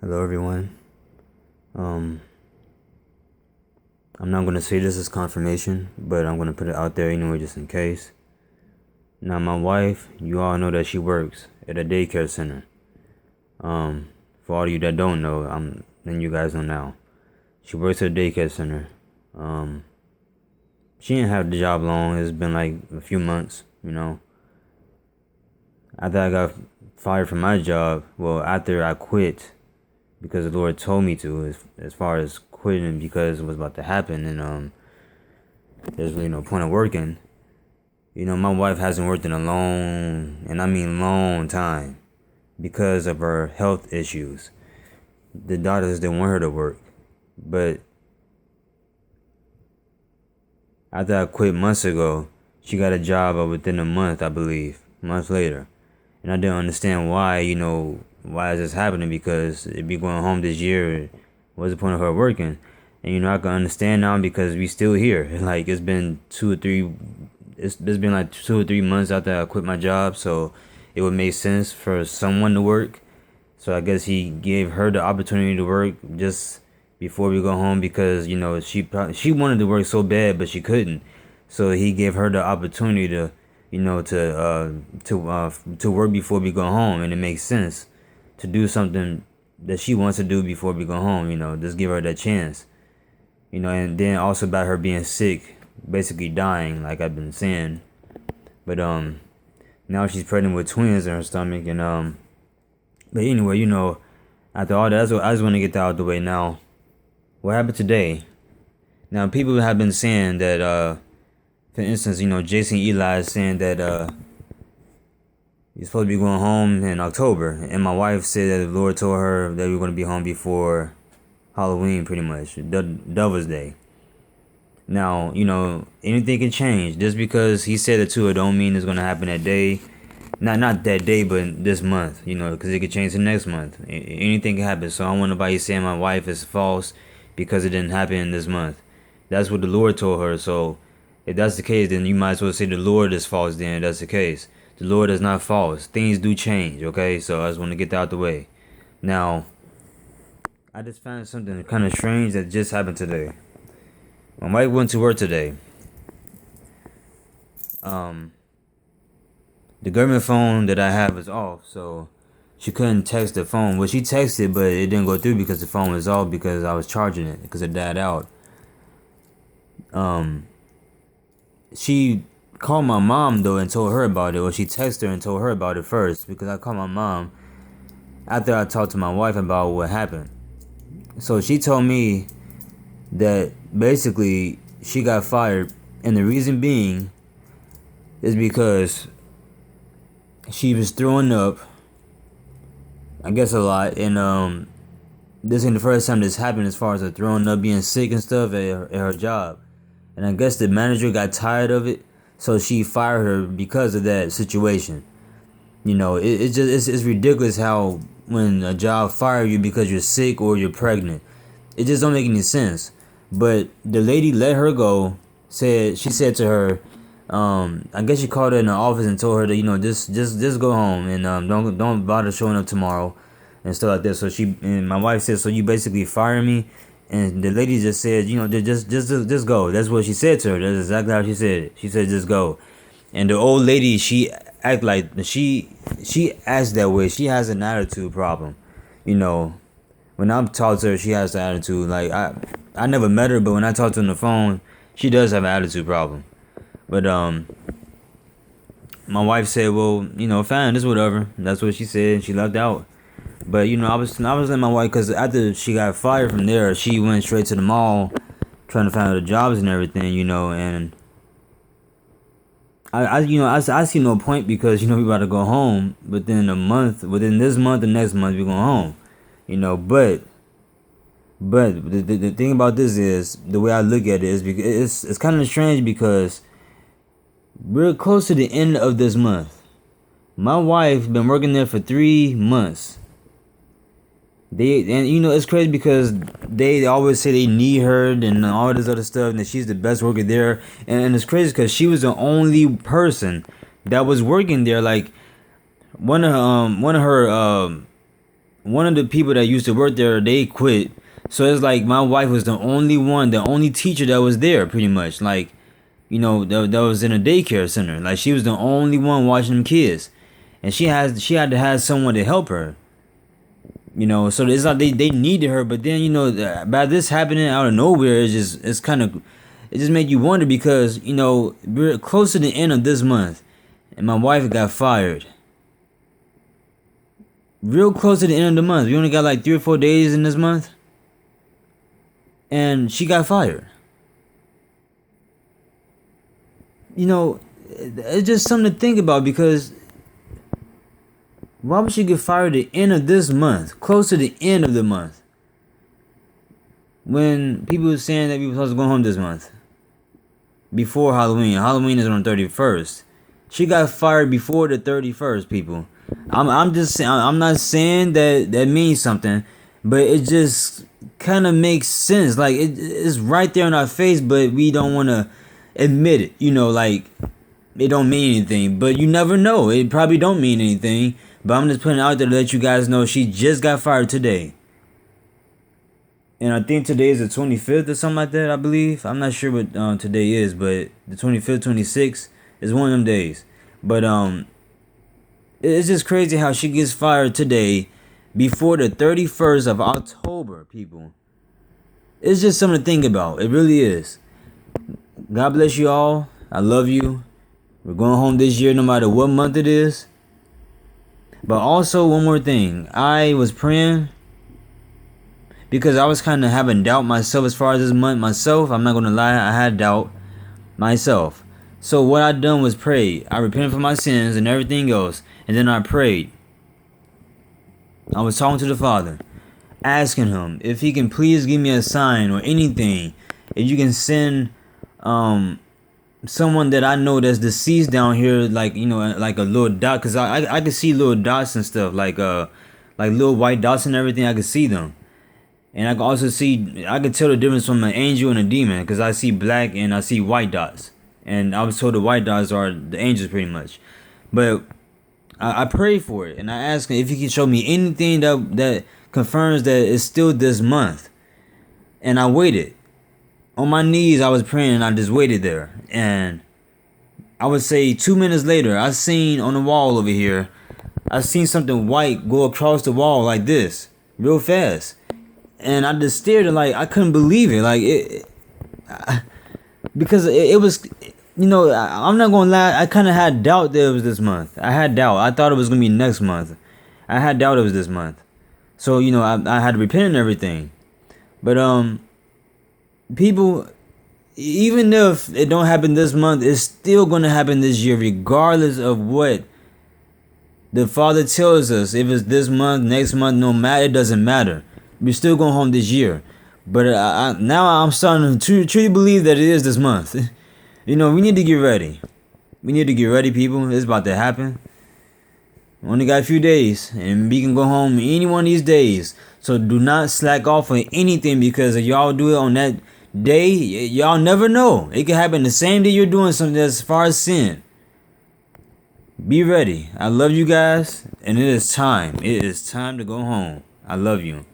Hello, everyone. Um, I'm not gonna say this as confirmation, but I'm gonna put it out there anyway, just in case. Now, my wife, you all know that she works at a daycare center. For all of you that don't know, then you guys know now. She works at a daycare center. Um, she didn't have the job long. It's been like a few months. After I got fired from my job, well, after I quit, because the Lord told me to, as far as quitting because it was about to happen, and there's really no point of working. My wife hasn't worked in a long, and I mean long time, because of her health issues. The doctors didn't want her to work, but after I quit months ago, she got a job within a month, I believe, months later, and I didn't understand why. Why is this happening? Because it'd be going home this year. What's the point of her working? And I can understand now because we still here. Like it's been 2 or 3. It's been like 2 or 3 months after I quit my job, so it would make sense for someone to work. So I guess he gave her the opportunity to work just before we go home because she wanted to work so bad, but she couldn't. So he gave her the opportunity to to work before we go home, and it makes sense to do something that she wants to do before we go home. Just give her that chance. And then also about her being sick, basically dying, like I've been saying. But now she's pregnant with twins in her stomach, and but anyway, after all that, I just want to get that out of the way now. What happened today? Now people have been saying that, for instance, Jason Eli is saying that he's supposed to be going home in October, and my wife said that the Lord told her that we were going to be home before Halloween, pretty much, Devil's Day. Now, anything can change. Just because he said it to her don't mean it's gonna happen that day. Not that day, but this month. Because it could change the next month. Anything can happen. So I don't want nobody saying my wife is false because it didn't happen this month. That's what the Lord told her. So if that's the case, then you might as well say the Lord is false. Then if that's the case, the Lord is not false. Things do change. Okay, so I just want to get that out the way. Now, I just found something kind of strange that just happened today. My wife went to work today. Um, the government phone that I have is off, so she couldn't text the phone. Well, she texted, but it didn't go through because the phone was off because I was charging it because it died out. Um, she called my mom though and told her about it, or she texted her and told her about it first because I called my mom after I talked to my wife about what happened. So she told me that basically she got fired, and the reason being is because she was throwing up, I guess a lot, and this ain't the first time this happened as far as her throwing up, being sick and stuff at her job, and I guess the manager got tired of it, so she fired her because of that situation. It's ridiculous how when a job fire you because you're sick or you're pregnant, it just don't make any sense. But the lady let her go. She said to her, I guess she called her in the office and told her that just go home and don't bother showing up tomorrow and stuff like that. So my wife said, so you basically fire me, and the lady just said, just go. That's what she said to her. That's exactly how she said it. She said just go, and the old lady, she act like she acts that way. She has an attitude problem, you know. When I'm talking to her, she has an attitude. Like I never met her, but when I talk to her on the phone, she does have an attitude problem. But my wife said, well, fine, this whatever. That's what she said. She left out. But I was letting my wife, because after she got fired from there, she went straight to the mall, trying to find other jobs and everything, and I see no point because we about to go home within this month, the next month we going home, but the thing about this is the way I look at it is because it's kind of strange because we're close to the end of this month. My wife been working there for 3 months. It's crazy because they always say they need her and all this other stuff, and that she's the best worker there. And it's crazy because she was the only person that was working there. Like one of her one of the people that used to work there, they quit. So it's like my wife was the only one, the only teacher that was there, pretty much. Like, that was in a daycare center. Like, she was the only one watching them kids, and she had to have someone to help her. So it's like they needed her, but then by this happening out of nowhere, it just made you wonder because we're close to the end of this month, and my wife got fired. Real close to the end of the month, we only got like 3 or 4 days in this month, and she got fired. It's just something to think about because why would she get fired at the end of this month, close to the end of the month, when people were saying that we were supposed to go home this month, before Halloween? Halloween is on the 31st. She got fired before the 31st, people. I'm just saying, I'm not saying that means something, but it just kind of makes sense. Like it's right there in our face, but we don't want to admit it. Like it don't mean anything, but you never know. It probably don't mean anything. But I'm just putting it out there to let you guys know she just got fired today. And I think today is the 25th or something like that, I believe. I'm not sure what today is, but the 25th, 26th is one of them days. But it's just crazy how she gets fired today before the 31st of October, people. It's just something to think about. It really is. God bless you all. I love you. We're going home this year no matter what month it is. But also, one more thing. I was praying because I was kind of having doubt myself as far as this month myself. I'm not going to lie. I had doubt myself. So what I done was pray. I repented for my sins and everything else. And then I prayed. I was talking to the Father, asking Him if He can please give me a sign or anything. If you can send someone that I know that's deceased down here, like like a little dot, cause I could see little dots and stuff, like little white dots and everything. I could see them, and I could also I could tell the difference from an angel and a demon, cause I see black and I see white dots, and I was told the white dots are the angels pretty much. But I prayed for it, and I asked Him if He can show me anything that confirms that it's still this month, and I waited. On my knees, I was praying and I just waited there. And I would say 2 minutes later, I seen on the wall over here, I seen something white go across the wall like this, real fast. And I just stared and I couldn't believe it. Because it was, I'm not going to lie, I kind of had doubt that it was this month. I had doubt. I thought it was going to be next month. I had doubt it was this month. So, I had to repent and everything. But, people, even if it don't happen this month, it's still going to happen this year, regardless of what the Father tells us. If it's this month, next month, no matter, it doesn't matter. We're still going home this year. But now I'm starting to truly believe that it is this month. We need to get ready. We need to get ready, people. It's about to happen. We only got a few days, and we can go home any one of these days. So do not slack off on anything, because if y'all do it on that day, y'all never know. It could happen the same day you're doing something as far as sin. Be ready. I love you guys, and it is time. It is time to go home. I love you.